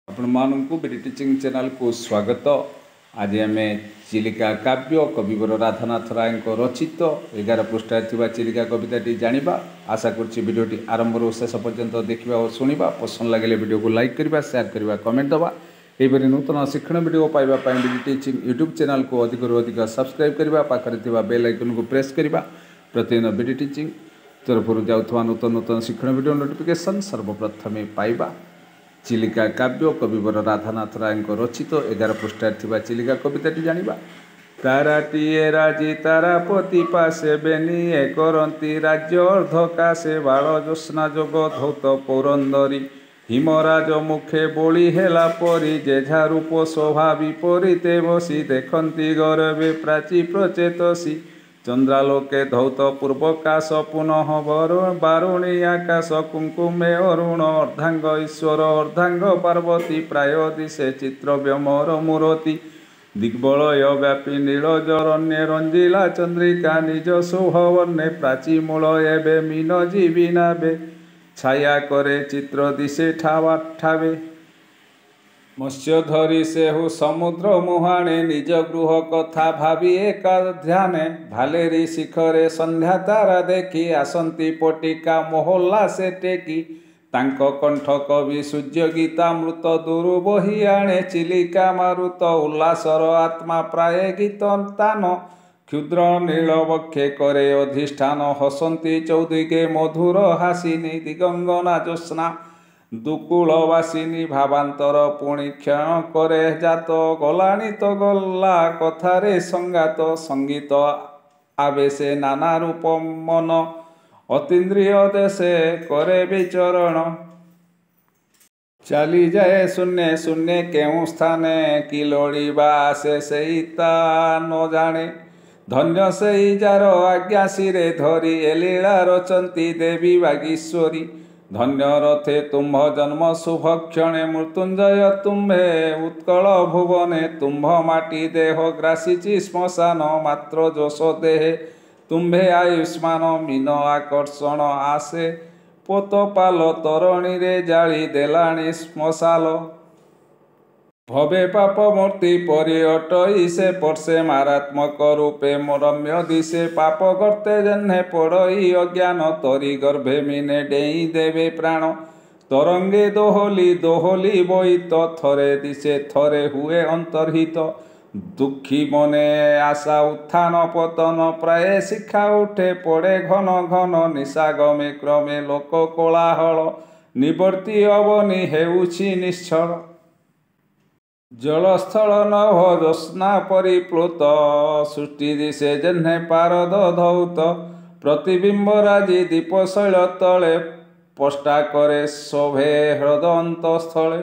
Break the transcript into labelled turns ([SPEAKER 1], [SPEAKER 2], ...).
[SPEAKER 1] आपको BD teaching channel को स्वागत। आज आम चिलिका काव्य कविवर राधानाथ राय रचित 11 पृष्ठा थी चिलिका कविताटी जाना। आशा करुच्ची भिडियोटी आरंभ शेष पर्यंत देखा और शुणा। पसंद लगे वीडियो को लाइक करवा, शेयर करवा, कमेंट दवा। यहपरी नूतन शिक्षण वीडियो पाइबा बीडी टीचिंग यूट्यूब चैनल को अधिक अधिक सब्सक्राइब करवा, पाखे बेल आइकन को प्रेस करवा। प्रतिदिन बीडी टीचिंग तरफ जाऊँ नूतन नूतन शिक्षण वीडियो नोटिफिकेशन सर्वप्रथमे पाइबा। चिलिका काव्य कविवर राधानाथ राय रचित 11 पृष्ठा थी चिलिका कविताटी जाना। ताराटीए राजी तारापति पासे बेनिए करती राज्य अर्धकाशे बाल ज्योत्स्ना जोग धौत पौरंदरी हिमराज मुखे बोली हेला परी जेझा रूप शोभा विपरीते बसी देखती गौरवे प्राची प्रचेतसी चंद्रालोके धौत पूर्वकाश पुनः बारुणी आकाश कुंकुमे अरुण अर्धांग ईश्वर अर्धांग पार्वती प्राय दिशे चित्र व्यमर मूरति दिग्बलय व्यापी नीलजरण्ये रंजिला चंद्रिका निज शुभवर्णे प्राची मूल एबे मीन जीवी नाबे छाया करे चित्र दिशे ठावा ठावे मत्स्य धरी सेहु समुद्र मुहाणे निज गृह कथा भावी एका ध्याने भालेरी शिखरे संध्या तारा देखी आसंती पटिका मोहल्ला से टेकी तांको कंठ कवि सूर्य गीता मृत दुरु बही आणे चिलिका मारुत उल्लासर आत्मा प्राय गीत तान क्षुद्र नील बक्षे करे अधिष्ठान हसंती चौदिगे मधुर हासिनी दिगंगना ज्योत्स्ना दुकूलवासिनी भावांतर पुणी क्षण करे जात गलानी तो गला कथारे संगात संगीत आवेशे नाना रूप मन अतीन्द्रिय देशे करे विचरण चली जाए शून्य शून्य केउ स्थाने कि लोड़ीबा आसे सेईता न जाने धन्य सेई जार आज्ञा शिरे धरी एलीला रचंती देवी बागीश्वरी धन्य रथे तुम्भ जन्म शुभ क्षणे मृत्युंजय तुम्भे उत्कल भुवने तुम्भ माटी देह ग्रासीची श्मशान मात्र जोश देहे तुम्भे आयुष्मान मीन आकर्षण आसे पोतपाल तरुणी रे जाली देलाणी श्मशाल भवे पाप मूर्ति परि अटई से पर्से मारात्मक रूपे रम्य दिशे पाप गर्ते जन्हे पड़ई अज्ञान तरी गर्भे मीने डेई देवे प्राण तरंगे दोहली दोहली बोईत थरे दिशे थरे हुए अंतर्हित दुखी मने आशा उत्थान पतन प्राय शिखा उठे पड़े घन घन निशागमे क्रमे लोक कोलाहल निवर्ति अवनी हेउछि निश्चल जलस्थल नभ ज्योत्स्ना परिप्लुत सृष्टि दिशे जह्ने पारद धौत प्रतिबिंब राजी दीपशैल तले पष्टा करे शोभे हृद अंतस्थले